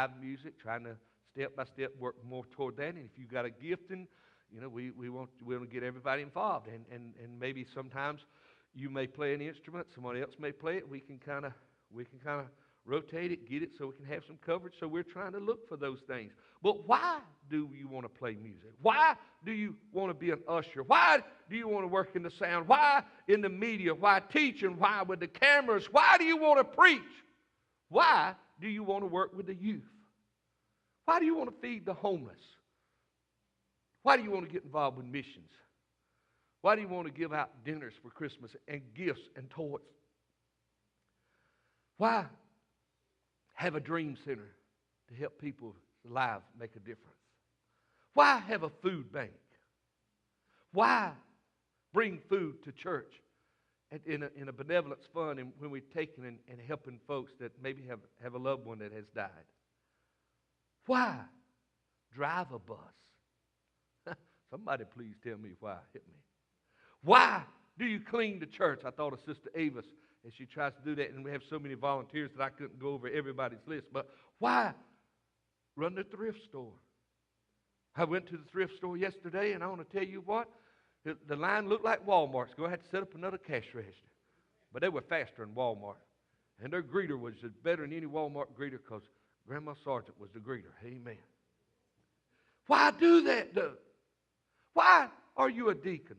live music, trying to step by step work more toward that. And if you've got a gifting, we want to get everybody involved. And maybe sometimes you may play an instrument, someone else may play it. We can kind of rotate it, get it so we can have some coverage. So we're trying to look for those things. But why do you want to play music? Why do you want to be an usher? Why do you want to work in the sound? Why in the media? Why teaching? Why with the cameras? Why do you want to preach? Why do you want to work with the youth? Why do you want to feed the homeless? Why do you want to get involved with missions? Why do you want to give out dinners for Christmas and gifts and toys? Why have a dream center to help people's lives make a difference? Why have a food bank? Why bring food to church in a benevolence fund and when we're taking and helping folks that maybe have a loved one that has died? Why drive a bus? Somebody please tell me why. Hit me. Why do you clean the church? I thought of Sister Avis as she tries to do that, and we have so many volunteers that I couldn't go over everybody's list. But why run the thrift store? I went to the thrift store yesterday, and I want to tell you what, the line looked like Walmart's. Going to have to set up another cash register. But they were faster than Walmart. And their greeter was better than any Walmart greeter because Grandma Sargent was the greeter. Amen. Why do that, though? Why are you a deacon?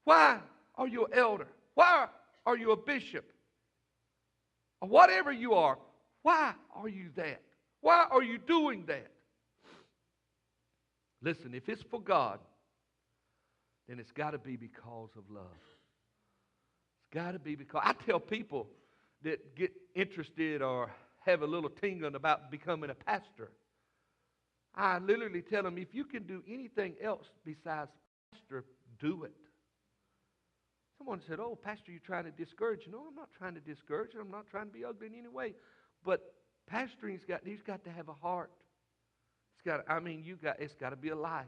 Why are you an elder? Why are you a bishop? Or whatever you are, why are you that? Why are you doing that? Listen, if it's for God, then it's got to be because of love. It's got to be because I tell people that get interested or have a little tingling about becoming a pastor, I literally tell them, if you can do anything else besides pastor, do it. Someone said, oh, pastor, you're trying to discourage. No, I'm not trying to discourage. I'm not trying to be ugly in any way. But pastoring's got to have a heart. It's got to be a life.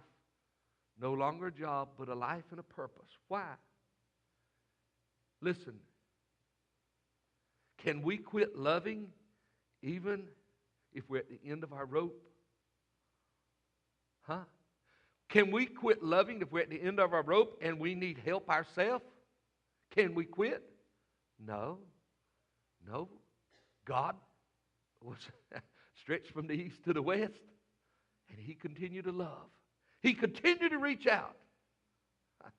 No longer a job, but a life and a purpose. Why? Listen, can we quit loving even if we're at the end of our rope? Huh? Can we quit loving if we're at the end of our rope and we need help ourselves? Can we quit? No. No. God was stretched from the east to the west, and he continued to love. He continued to reach out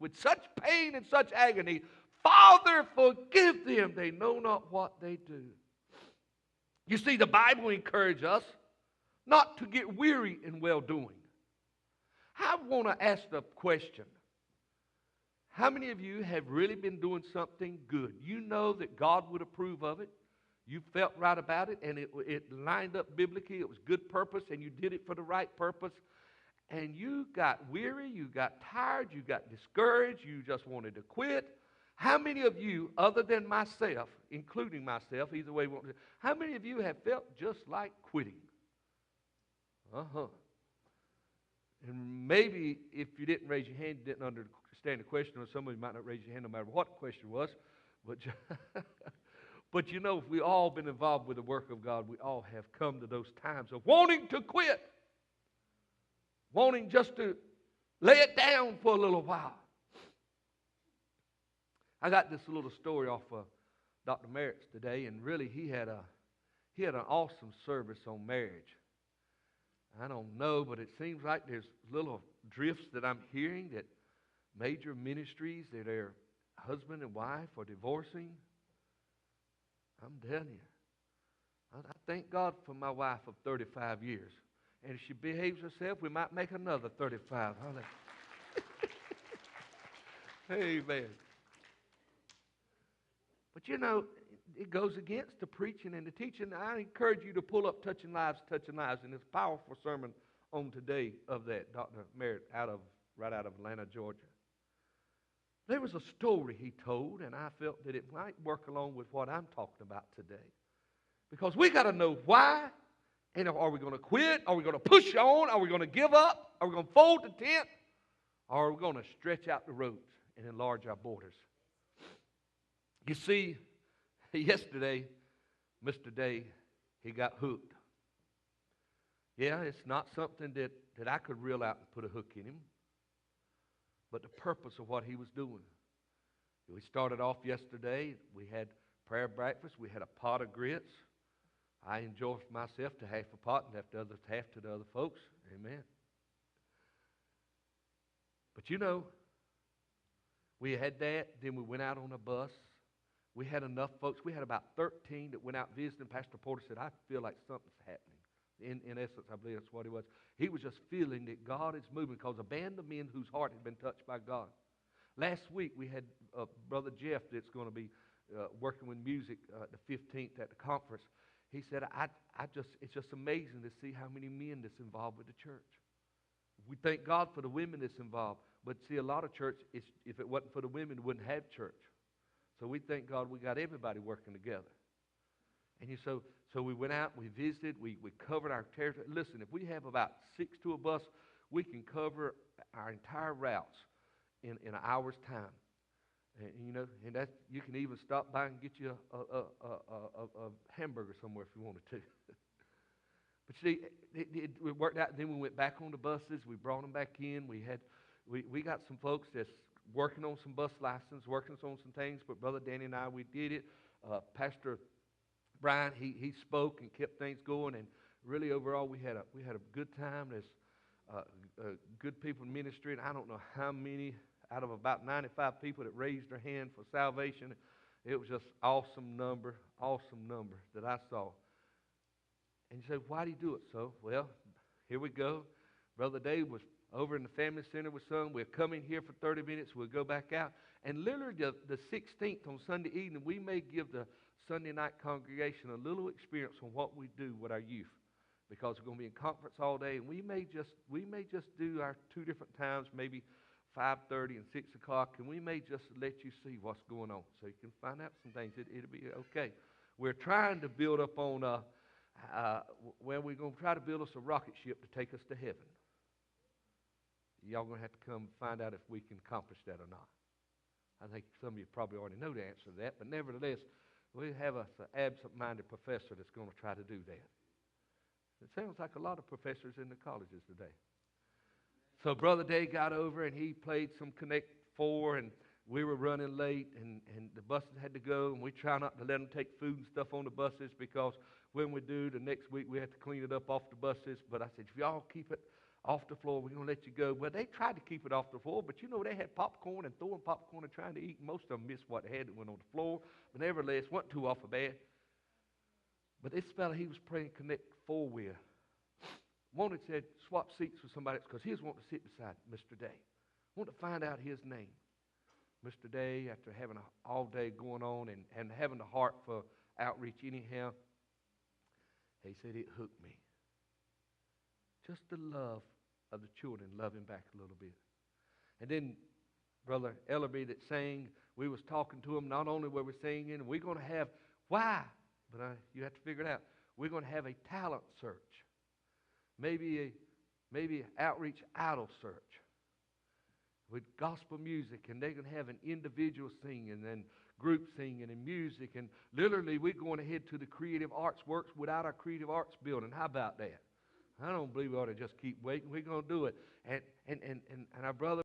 with such pain and such agony. Father, forgive them. They know not what they do. You see, the Bible encourages us not to get weary in well-doing. I want to ask the question. How many of you have really been doing something good? You know that God would approve of it. You felt right about it, and it lined up biblically. It was good purpose, and you did it for the right purpose. And you got weary, you got tired, you got discouraged, you just wanted to quit. How many of you, other than myself, including myself, either way, how many of you have felt just like quitting? And maybe if you didn't raise your hand, you didn't understand the question, or some of you might not raise your hand no matter what the question was. But if we all been involved with the work of God, we all have come to those times of wanting to quit. Wanting just to lay it down for a little while. I got this little story off of Dr. Merritt's today, and really he had an awesome service on marriage. I don't know, but it seems like there's little drifts that I'm hearing that major ministries that their husband and wife are divorcing. I'm telling you, I thank God for my wife of 35 years. And if she behaves herself, we might make another 35. Amen. But it goes against the preaching and the teaching. I encourage you to pull up Touching Lives, and it's a powerful sermon on today of that, Dr. Merritt, right out of Atlanta, Georgia. There was a story he told, and I felt that it might work along with what I'm talking about today. Because we got to know why. And are we going to quit? Are we going to push on? Are we going to give up? Are we going to fold the tent? Or are we going to stretch out the ropes and enlarge our borders? You see, yesterday, Mr. Day, he got hooked. Yeah, it's not something that I could reel out and put a hook in him, but the purpose of what he was doing. We started off yesterday. We had prayer breakfast. We had a pot of grits. I enjoyed myself to half a pot and left the other half to the other folks. Amen. But you know, we had that. Then we went out on a bus. We had enough folks. We had about 13 that went out visiting. Pastor Porter said, I feel like something's happening. In essence, I believe that's what he was. He was just feeling that God is moving because a band of men whose heart had been touched by God. Last week, we had Brother Jeff that's going to be working with music the 15th at the conference. He said, it's just amazing to see how many men that's involved with the church. We thank God for the women that's involved. But see, a lot of church, if it wasn't for the women, it wouldn't have church. So we thank God we got everybody working together. And so we went out, we visited, we covered our territory. Listen, if we have about 6 to a bus, we can cover our entire routes in an hour's time. And, you know, and that you can even stop by and get you a hamburger somewhere if you wanted to. But see, it worked out. Then we went back on the buses. We brought them back in. We got some folks that's working on some bus license, working on some things. But Brother Danny and I, we did it. Pastor Brian, he spoke and kept things going. And really, overall, we had a good time. There's good people in ministry, and I don't know how many out of about 95 people that raised their hand for salvation. It was just awesome number that I saw. And you say, why do you do it so? Well, here we go. Brother Dave was over in the family center with son. We'll come in here for 30 minutes. We'll go back out. And literally the 16th on Sunday evening, we may give the Sunday night congregation a little experience on what we do with our youth. Because we're going to be in conference all day. And we may just do our 2 different times, maybe 5:30 and 6 o'clock. And we may just let you see what's going on. So you can find out some things. It'll be okay. We're trying to build up on we're going to try to build us a rocket ship to take us to heaven. Y'all going to have to come find out if we can accomplish that or not. I think some of you probably already know the answer to that, but nevertheless, we have an absent-minded professor that's going to try to do that. It sounds like a lot of professors in the colleges today. So Brother Day got over, and he played some Connect 4, and we were running late, and the buses had to go, and we try not to let them take food and stuff on the buses because when we do, the next week we have to clean it up off the buses. But I said, if y'all keep it off the floor, we're going to let you go. Well, they tried to keep it off the floor, but you know, they had popcorn and throwing popcorn and trying to eat. Most of them missed what they had that went on the floor. But nevertheless, wasn't too awful bad. But this fella, he was playing Connect 4 with. Wanted said, swap seats with somebody else because he was wanting to sit beside Mr. Day. Wanted to find out his name. Mr. Day, after having all day going on and having the heart for outreach anyhow, he said it hooked me. Just the love of the children, love him back a little bit. And then Brother Ellerby that sang, we was talking to him, not only were we singing, we're going to have, why? But you have to figure it out. We're going to have a talent search. Maybe an outreach idol search with gospel music, and they're going to have an individual singing and group singing and music, and literally we're going to head to the Creative Arts Works without our Creative Arts building. How about that? I don't believe we ought to just keep waiting. We're going to do it. And our brother